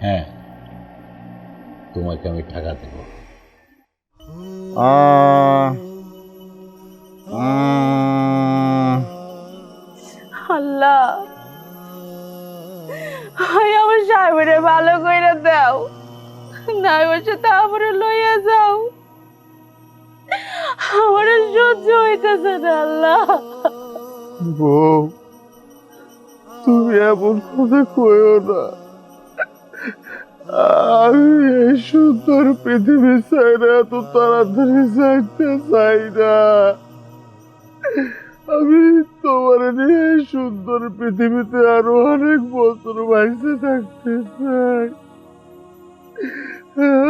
হ্যাঁ, তোমাকে আমি টাকা দেব। আল্লাহ, হাই আমার সাহেবের ভালো কইরা দাও, নাই বসে তারপরে লইয়া যাও, আমার আর সহ্য হইতেছে না। আল্লাহ, বউ, তুমি এমন কথা কইও না। আমি এই সুন্দর পৃথিবী চাই না, এত তাড়াতাড়ি যাইতে চাই না। আমি তোমার নিয়ে এই সুন্দর পৃথিবীতে আরো অনেক বছর বাইসে থাকতে চাই।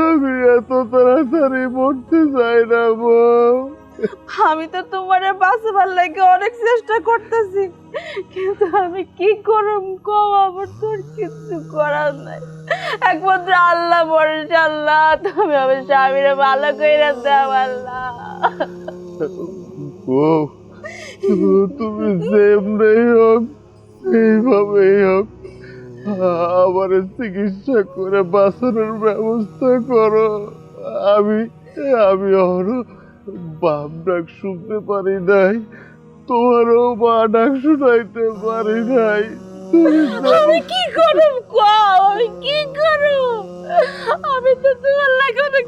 আমি এত তাড়াতাড়ি মরতে চাই না বউ। আমি তো তোমারে বাঁচাবার লাগে অনেক চেষ্টা করতেছি, কিন্তু আমি কি করব কম, আমার তোর কিছু করার নাই। একমাত্র আল্লাহ ভরসা। আল্লাহ, তুমি আমার স্বামীরে ভালো কইরা দাও। আল্লাহ, বউ, তুমি যেমনি হোক এইভাবেই হোক আমার চিকিৎসা করে বাঁচানোর ব্যবস্থা করো। আমি আমি আরো বাপ ডাক শুনতে পারি নাই, তোমারও মা ডাক শুনাইতে পারি নাই। আমি কি করব কও, আমি কি করব? আমি তো তোমার লাগে অনেক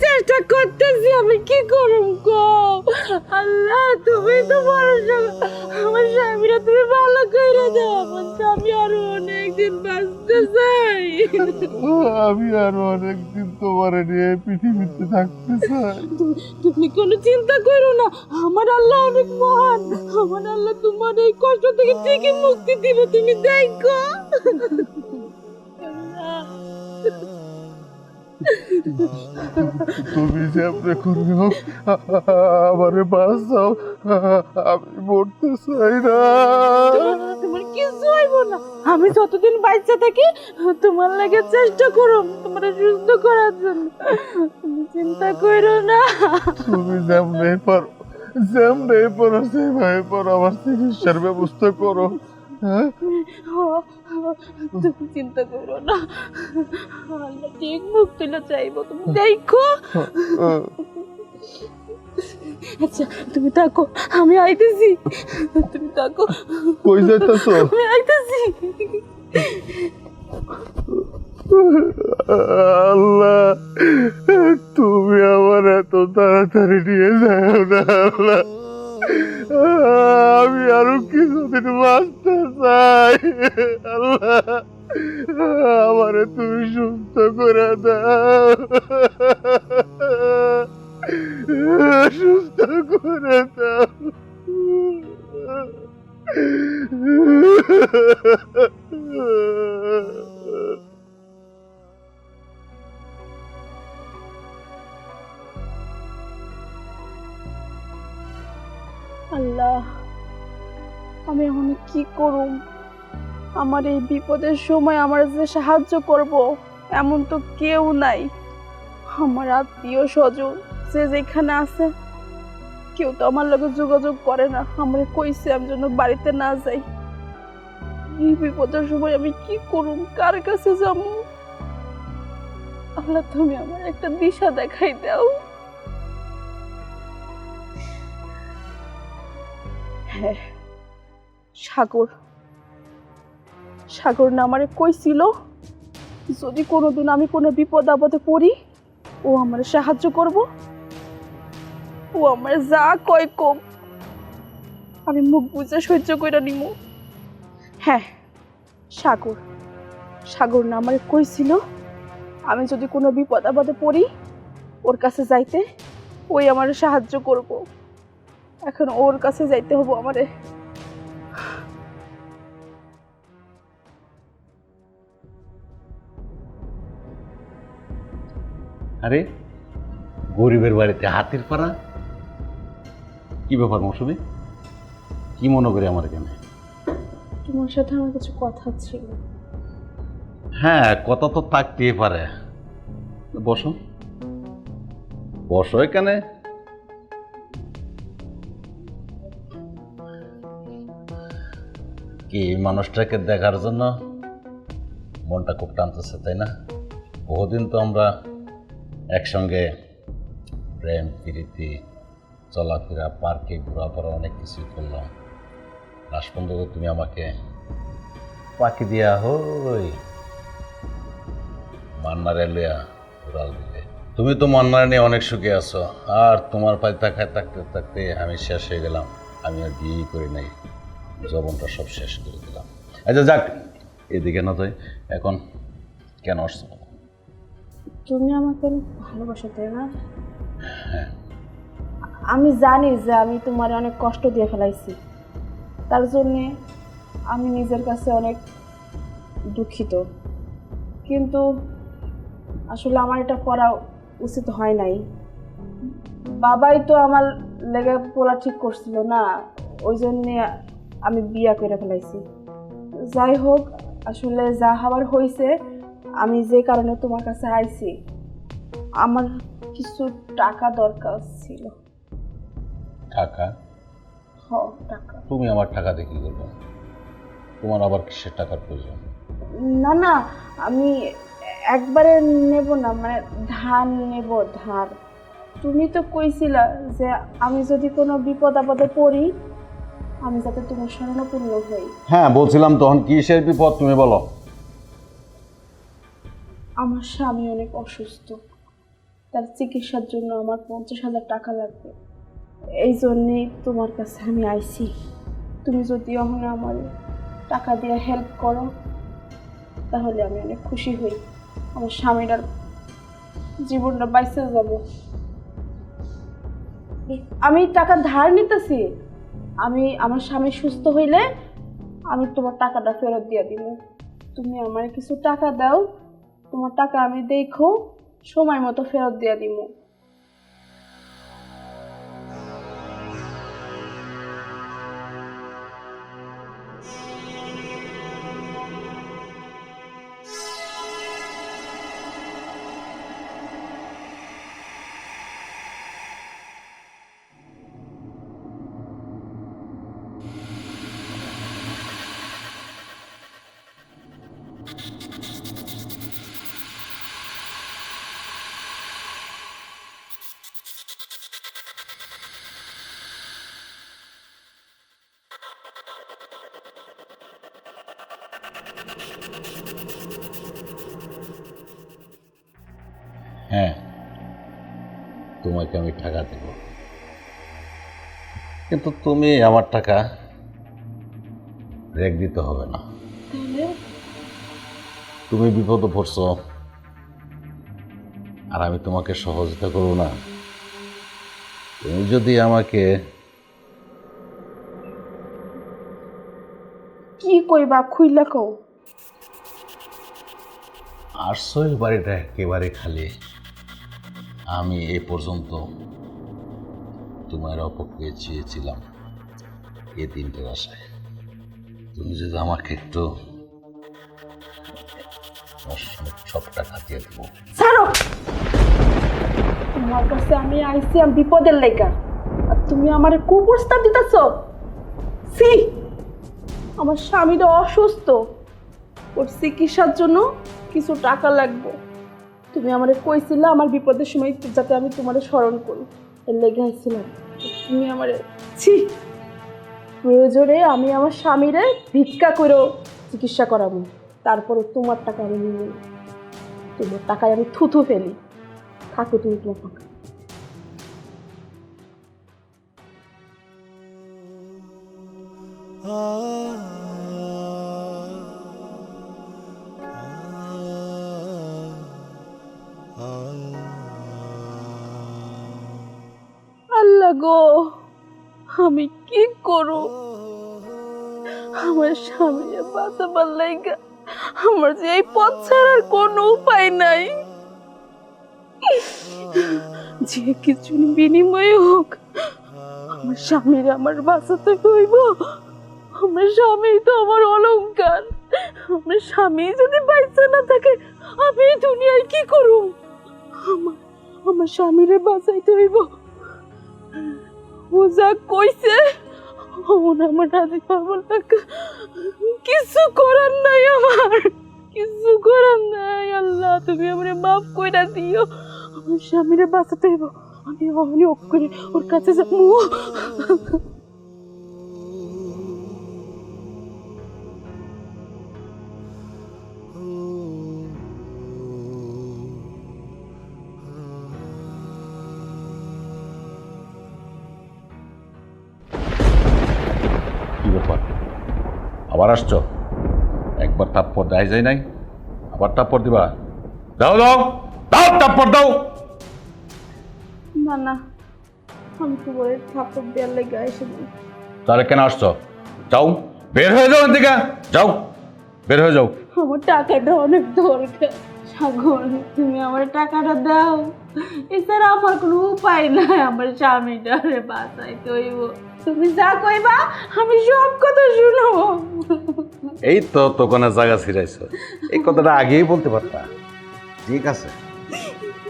চেষ্টা করতেছি, আমি কি করব কও? আল্লাহ, তুমি তো ভরসা, আমার স্বামীরা তুমি ভালো কইরা দাও। আমার স্বামী আরো অনেকদিন বাঁচতে চাই। আমি আরো অনেকদিন তোমার নিয়ে পৃথিবীতে থাকতে চাই। তুমি কোনো চিন্তা করো না, আমার আল্লাহ অনেক মহান। আমার আল্লাহ তোমার এই কষ্ট থেকে ঠিকই মুক্তি দিবে, তুমি দেখো। তুমি যেমনি করে হোক আমারে বাঁচাও, আমি মরতে চাই না। তোমার কিছু হইব না, আমি যতদিন বাইচে থাকি তোমার লাগে চেষ্টা করব তোমার সুস্থ করার জন্য। তুমি চিন্তা করো না। তুমি যেমনি পারো সেভাবে পারো আমার চিকিৎসার ব্যবস্থা করো। হ্যাঁ, তুমি চিন্তা করো না, আল্লাহ ঠিক মুক্তিটা চাইবো, তুমি দেখো। আচ্ছা, তুমি থাকো, আমি আইতেছি। তুমি থাকো, কই যাইতাছো? আমি আইতেছি। আল্লাহ, তুমি আমার এত তাড়াতাড়ি নিয়ে যাও না আল্লাহ। আমি আরো কিছুদিন বাঁচতে চাই আল্লাহ। আমারে তুমি সুস্থ করে দাও, সুস্থ করে দাও। আল্লাহ, আমি এখন কি করুম? আমার এই বিপদের সময় আমার যে সাহায্য করব এমন তো কেউ নাই। আমার আত্মীয় স্বজন যে যেখানে আছে কেউ তো আমার লগে যোগাযোগ করে না। আমার কইছে আমি যেন বাড়িতে না যাই। এই বিপদের সময় আমি কি করুম, কার কাছে যাব? আল্লাহ, তুমি আমার একটা দিশা দেখাই দাও। হ্যাঁ, সাগর সাগর না আমারে কইছিল যদি কোনোদিন আমি কোনো বিপদ আপদে পড়ি ও আমার সাহায্য করব। ও আমার যা কয় কম, আমি মুখ বুঝে সহ্য করে নিব। হ্যাঁ, সাগর সাগর না আমারে কইছিল আমি যদি কোনো বিপদ আপদে পড়ি ওর কাছে যাইতে, ওই আমার সাহায্য করব। এখন ওর কাছে যাইতে হবো আমারে। আরে, গরিবের বাড়িতে হাতির পাড়া, কি ব্যাপার মৌসুমী? কি মনে করে আমার এখানে? তোমার সাথে আমার কিছু কথা ছিল। হ্যাঁ, কথা তো থাকতেই পারে। বসো বসো এখানে। কি মানুষটাকে দেখার জন্য মনটা খুব টানতেছে, তাই না? বহুদিন তো আমরা একসঙ্গে প্রেম প্রীতি চলাফেরা পার্কে ঘোরাফেরা অনেক কিছুই করলাম। লাস্ট পর্যন্ত তুমি আমাকে পাখি দিয়া হই মান্নারে লইয়া উড়াল দিলে। তুমি তো মান্নারে নিয়ে অনেক সুখে আছো, আর তোমার পায়ে তাকায় থাকতে থাকতে আমি শেষ হয়ে গেলাম। আমি আর বিয়ে করি নাই, জবনটা সব শেষ করে দিলাম। আচ্ছা যাক, এদিকে না তুই এখন কেন আসছো? তুমি আমাকে অনেক ভালোবাসো, তাই না? হ্যাঁ। আমি জানি যে আমি তোমার অনেক কষ্ট দিয়ে ফেলাইছি, তার জন্যে আমি নিজের কাছে অনেক দুঃখিত। কিন্তু আসলে আমার এটা করা উচিত হয় নাই। বাবাই তো আমার লেগে পোলা ঠিক করছিল না, ওই জন্যে আমি বিয়া করে ফেলাইছি। যাই হোক, আসলে যা হবার হয়েছে, আমি যে কারণে তোমার কাছে আইছি, আমার কিছু টাকা দরকার ছিল। টাকা? টাকা। তুমি আমার টাকা দিয়ে কি করবে? তোমার আবার কিসের টাকার প্রয়োজন? না না, আমি একবারে নেব না, মানে ধার নেব, ধার। তুমি তো কইছিলা যে আমি যদি কোনো বিপদ আপদে পড়ি, আমি যাতে তোমার শরণাপন্ন হই। হ্যাঁ বলছিলাম, তখন কিসের বিপদ তুমি বলো। আমার স্বামী অনেক অসুস্থ, তার চিকিৎসার জন্য আমার 50,000 টাকা লাগবে। এই জন্যেই তোমার কাছে আমি আইছি। তুমি যদি এখন আমার টাকা দিয়ে হেল্প করো, তাহলে আমি অনেক খুশি হই। আমার স্বামীটার জীবনটা বাইসে যাব। আমি টাকা ধার নিতেছি, আমি আমার স্বামী সুস্থ হইলে আমি তোমার টাকাটা ফেরত দিয়ে দিব। তুমি আমার কিছু টাকা দাও, তোমার টাকা আমি দেখো সময় মতো ফেরত দিয়ে দিব। হ্যাঁ, তোমাকে আমি টাকা দেব, কিন্তু তুমি আমার টাকা রেখ দিতে হবে না। তুমি বিপদে পড়ছো আর আমি তোমাকে সহযোগিতা করবো না? তুমি যদি আমাকে কি কইবা খুইলা কও। আসছো, এই বাড়িটা একেবারে খালি। আমি এ পর্যন্ত তোমার অপেক্ষায় চেয়েছিলাম এই দিনটার আশায়। তুমি যদি আমাকে একটু সব টাকা দিয়ে দেবো। ছাড়ো, তোমার কাছে আমি আইছি আমি বিপদের লেগা, আর তুমি আমার কুপ্রস্তাব দিতেছ। সি, আমার স্বামীটা অসুস্থ, ওর চিকিৎসার জন্য কিছু টাকা লাগবে। তুমি আমারে কইছিলে আমার বিপদের সময় যাতে আমি তোমারে স্মরণ করি, এর লেগে আইছিলাম। তুমি আমারে ছি, প্রয়োজনে আমি আমার স্বামীরে ভিক্ষা করেও চিকিৎসা করাবো, তারপরে তোমার টাকা আমি নিয়ে নিই। তোমার টাকায় আমি থুথু ফেলি। থাকো তুমি তোমার টাকা। আল্লাহ গো, আমি কি করব? আমার স্বামীর বাঁচাবার লাইগা আমার যে এই পথ ছাড়ার কোনো উপায় নাই। যে কিছু বিনিময়ে হোক আমার স্বামীর আমার বাঁচাতে হইব। আমার স্বামী তো আমার অলংকার। আমার স্বামী যদি বাইচা না থাকে আমি এই দুনিয়ায় কি করব? আমার স্বামীরে বাঁচাইতে হইব। ও যা কইছে আমার রাজি করবো টাকা, কিছু করার নাই আমার, কিছু করার নাই। আল্লাহ তুমি আমারে মাফ কইরা দিও, আমার স্বামীরে বাঁচাতে হইব। আমি অমনি ওক করে ওর কাছে যাবো। কি ব্যাপার, আবার আসছো? একবার থাপ্পড় দেয় যায় নাই, আবার থাপ্পড় দিবা? দাও দাও দাও, থাপ্পড় দাও। না না, আমি তো বলে থাপ্পড় দেওয়ার লেগে এসেছি। তাহলে কেন আসছো? যাও, বের হয়ে যাও এদিকে, যাও বের হয়ে যাও। আমার টাকাটা অনেক দরকার সাগর, তুমি আমার টাকাটা দাও, এছাড়া আমার কোনো উপায় নাই আমার স্বামীটারে বাঁচাইতে হইব। তুমি যা কইবা আমি সব কথা শুনো। এই তো তোকানে জায়গা ছিড়াইছো, এই কথাটা আগেই বলতে পারতা। ঠিক আছে,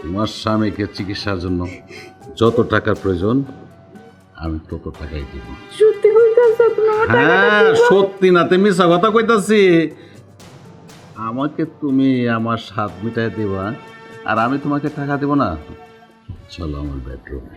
তোমার স্বামীকে চিকিৎসার জন্য যত টাকার প্রয়োজন আমি তত টাকাই দিব। সত্যি কইতাছো তুমি আমার টাকাটা হ্যাঁ দিবা? সত্যি না, তুমি মিছা কথা কইতাছি। আমাকে তুমি আমার স্বাদ মিটাই দিবা আর আমি তোমাকে টাকা দেব না? চলো আমার বেডরুমে।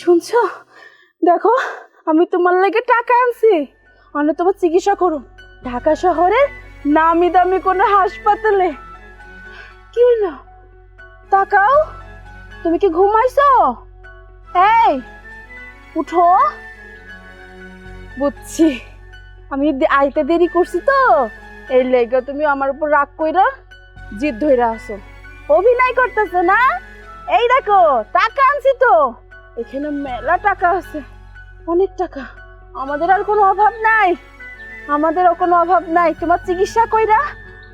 শুনছো, দেখো আমি তোমার লাগে টাকা আনছি, অনেক তোমার চিকিৎসা করো ঢাকা শহরে নামি দামি কোনো হাসপাতালে। কি হইলো? তাকাও, তুমি কি ঘুমাইছো? এই উঠো। বুঝছি, আমি আইতে দেরি করছি তো, এই লেগে তুমি আমার উপর রাগ কইরা জিদ ধইরা আসো, অভিনয় করতেছো না? এই দেখো টাকা আনছি তো, এখানে মেলা টাকা আছে, অনেক টাকা, আমাদের আর কোনো অভাব নাই, আমাদেরও কোনো অভাব নাই। তোমার চিকিৎসা কইরা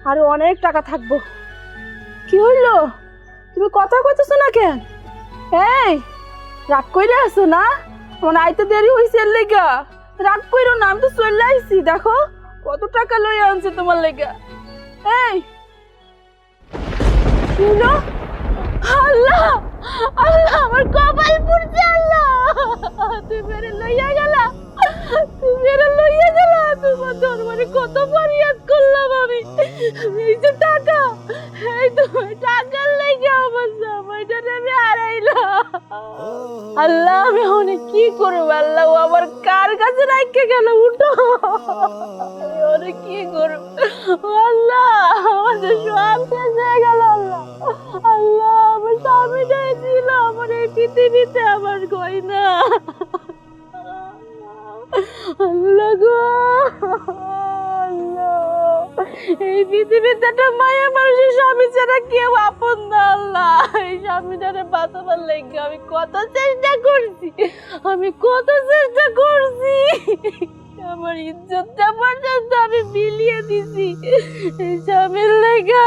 আরো অনেক টাকা থাকবো। কি হইলো, তুমি কথা কইতেছো না কেন? এই রাগ কইরা আসো না? আমার আইতে দেরি হইছে এর লেগা, রাগ কইরো না, আমি তো চলে আইছি, দেখো কত টাকা লই আনছে তোমার লেগা। এই কি হইলো? আল্লাহ আল্লাহ, আমার কপাল পুড়ছে। আল্লাহ তুমি মেরে লইয়া গেলা, তুমি মেরে লইয়া গেলা, তোমার দরবারে কত ফরিয়াদ করলাম আমি। এই যে টাকা, এই তো টাকার লেগে আমার সময়টারে আমি হারাইলাম। আল্লাহ আমি অনেক কি করবো, আল্লাহ ও আমার কার কাছে রাখতে গেল, উঠো, আমি অনেক কি করবো আল্লাহ, আমাদের সব শেষ হয়ে গেল। আল্লাহ আল্লাহ, আমার স্বামীটাই ছিল আমার এই পৃথিবীতে আমার গয়না। আল্লাহ গো আল্লাহ, এই পৃথিবীতে একটা মায়া মানুষের স্বামী ছাড়া কেউ আপন না আল্লাহ। এই স্বামীটারে বাঁচাবার লেগে আমি কত চেষ্টা করছি, আমার ইজ্জতটা পর্যন্ত আমি বিলিয়ে দিছি এই স্বামীর লেগা।